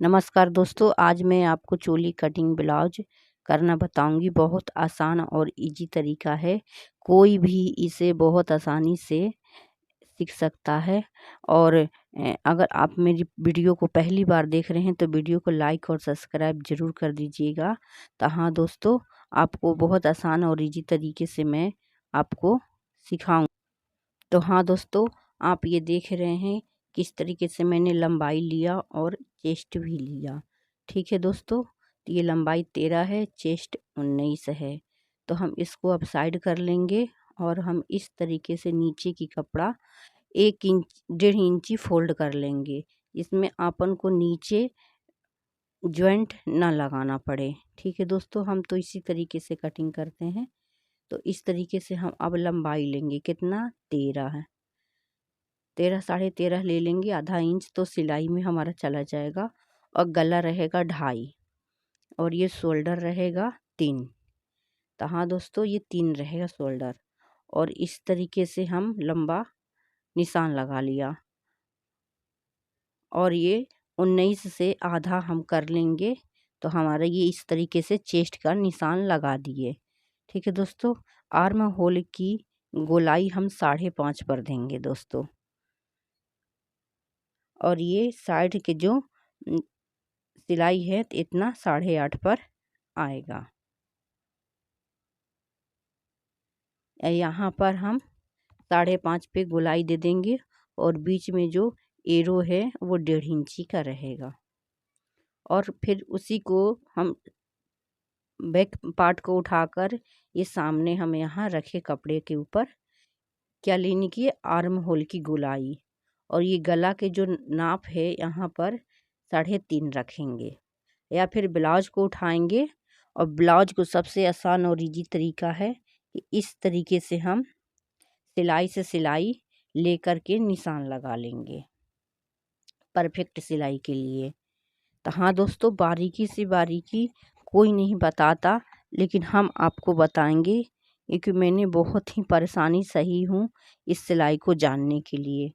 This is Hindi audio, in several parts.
नमस्कार दोस्तों, आज मैं आपको चोली कटिंग ब्लाउज करना बताऊंगी। बहुत आसान और इजी तरीका है। कोई भी इसे बहुत आसानी से सीख सकता है। और अगर आप मेरी वीडियो को पहली बार देख रहे हैं तो वीडियो को लाइक और सब्सक्राइब ज़रूर कर दीजिएगा। तो हाँ दोस्तों, आपको बहुत आसान और इजी तरीके से मैं आपको सिखाऊँ। तो हाँ दोस्तों, आप ये देख रहे हैं किस तरीके से मैंने लंबाई लिया और चेस्ट भी लिया। ठीक है दोस्तों, तो ये लंबाई 13 है, चेस्ट 19 है। तो हम इसको अब साइड कर लेंगे और हम इस तरीके से नीचे की कपड़ा 1 इंच 1.5 इंची फोल्ड कर लेंगे। इसमें अपन को नीचे जॉइंट ना लगाना पड़े। ठीक है दोस्तों, हम तो इसी तरीके से कटिंग करते हैं। तो इस तरीके से हम अब लंबाई लेंगे, कितना 13 है, 13 साढ़े 13 ले लेंगे। आधा इंच तो सिलाई में हमारा चला जाएगा। और गला रहेगा 2.5 और ये शोल्डर रहेगा 3। तो हाँ दोस्तों, ये 3 रहेगा शोल्डर। और इस तरीके से हम लंबा निशान लगा लिया और ये 19 से आधा हम कर लेंगे। तो हमारा ये इस तरीके से चेस्ट का निशान लगा दिए। ठीक है दोस्तों, आर्म होल की गोलाई हम 5.5 पर देंगे दोस्तों। और ये साइड के जो सिलाई है तो इतना 8.5 पर आएगा। यहाँ पर हम 5.5 पे गोलाई दे देंगे और बीच में जो एरो है वो 1.5 इंची का रहेगा। और फिर उसी को हम बैक पार्ट को उठाकर ये सामने हम यहाँ रखे कपड़े के ऊपर क्या लेने की, आर्म होल की गोलाई। और ये गला के जो नाप है यहाँ पर 3.5 रखेंगे। या फिर ब्लाउज को उठाएंगे और ब्लाउज को सबसे आसान और इजी तरीका है कि इस तरीके से हम सिलाई से सिलाई लेकर के निशान लगा लेंगे परफेक्ट सिलाई के लिए। तो हाँ दोस्तों, बारीकी से बारीकी कोई नहीं बताता, लेकिन हम आपको बताएंगे क्योंकि मैंने बहुत ही परेशानी सही हूँ इस सिलाई को जानने के लिए।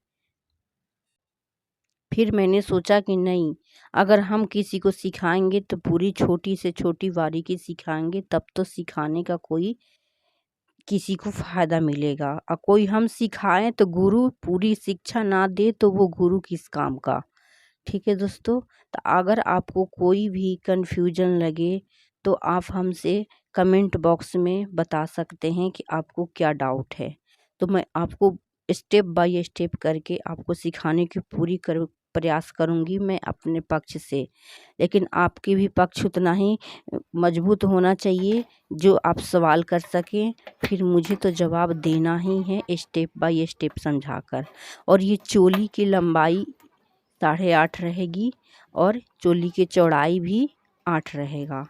फिर मैंने सोचा कि नहीं, अगर हम किसी को सिखाएंगे तो पूरी छोटी से छोटी बारीकी सिखाएंगे, तब तो सिखाने का कोई किसी को फ़ायदा मिलेगा। और कोई हम सिखाएं तो गुरु पूरी शिक्षा ना दे तो वो गुरु किस काम का। ठीक है दोस्तों, तो अगर आपको कोई भी कन्फ्यूजन लगे तो आप हमसे कमेंट बॉक्स में बता सकते हैं कि आपको क्या डाउट है। तो मैं आपको स्टेप बाय स्टेप करके आपको सिखाने की पूरी प्रयास करूंगी मैं अपने पक्ष से। लेकिन आपकी भी पक्ष उतना ही मजबूत होना चाहिए जो आप सवाल कर सकें। फिर मुझे तो जवाब देना ही है स्टेप बाय स्टेप समझाकर। और ये चोली की लंबाई 8.5 रहेगी और चोली की चौड़ाई भी 8 रहेगा।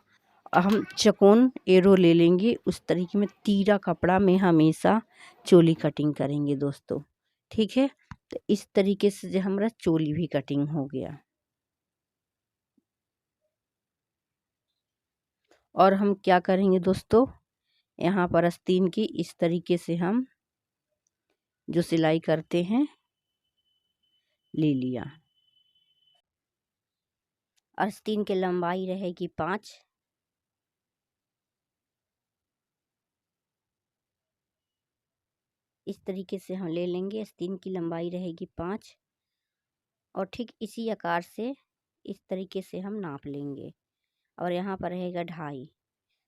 हम चकोन एरो ले लेंगे, उस तरीके में तीरा कपड़ा में हमेशा चोली कटिंग करेंगे दोस्तों। ठीक है, तो इस तरीके से जो हमारा चोली भी कटिंग हो गया। और हम क्या करेंगे दोस्तों, यहाँ पर आस्तीन की इस तरीके से हम जो सिलाई करते हैं ले लिया। आस्तीन की लंबाई रहेगी 5। इस तरीके से हम ले लेंगे। आस्तीन की लंबाई रहेगी 5 और ठीक इसी आकार से इस तरीके से हम नाप लेंगे। और यहाँ पर रहेगा 2.5।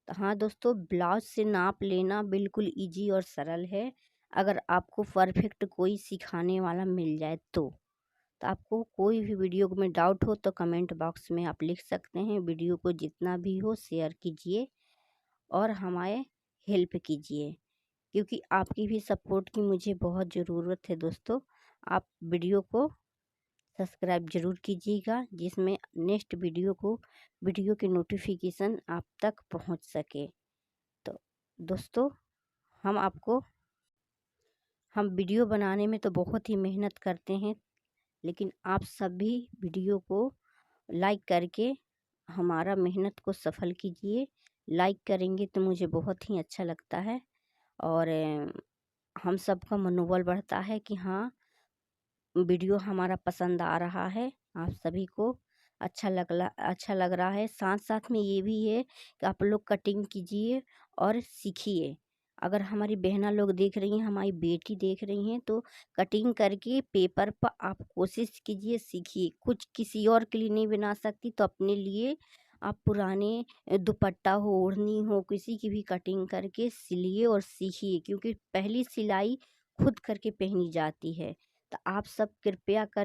तो हाँ दोस्तों, ब्लाउज से नाप लेना बिल्कुल इजी और सरल है। अगर आपको परफेक्ट कोई सिखाने वाला मिल जाए तो आपको कोई भी वीडियो में डाउट हो तो कमेंट बॉक्स में आप लिख सकते हैं। वीडियो को जितना भी हो शेयर कीजिए और हमारे हेल्प कीजिए, क्योंकि आपकी भी सपोर्ट की मुझे बहुत ज़रूरत है दोस्तों। आप वीडियो को सब्सक्राइब ज़रूर कीजिएगा, जिसमें नेक्स्ट वीडियो की नोटिफिकेशन आप तक पहुंच सके। तो दोस्तों, हम वीडियो बनाने में तो बहुत ही मेहनत करते हैं, लेकिन आप सभी वीडियो को लाइक करके हमारा मेहनत को सफल कीजिए। लाइक करेंगे तो मुझे बहुत ही अच्छा लगता है और हम सबका मनोबल बढ़ता है कि हाँ, वीडियो हमारा पसंद आ रहा है आप सभी को। अच्छा लग रहा है। साथ साथ में ये भी है कि आप लोग कटिंग कीजिए और सीखिए। अगर हमारी बहना लोग देख रही हैं, हमारी बेटी देख रही हैं, तो कटिंग करके पेपर पर आप कोशिश कीजिए, सीखिए। कुछ किसी और के लिए नहीं बना सकती तो अपने लिए आप पुराने दुपट्टा हो, ओढ़नी हो, किसी की भी कटिंग करके सिलिए और सीखिए, क्योंकि पहली सिलाई खुद करके पहनी जाती है। तो आप सब कृपया कर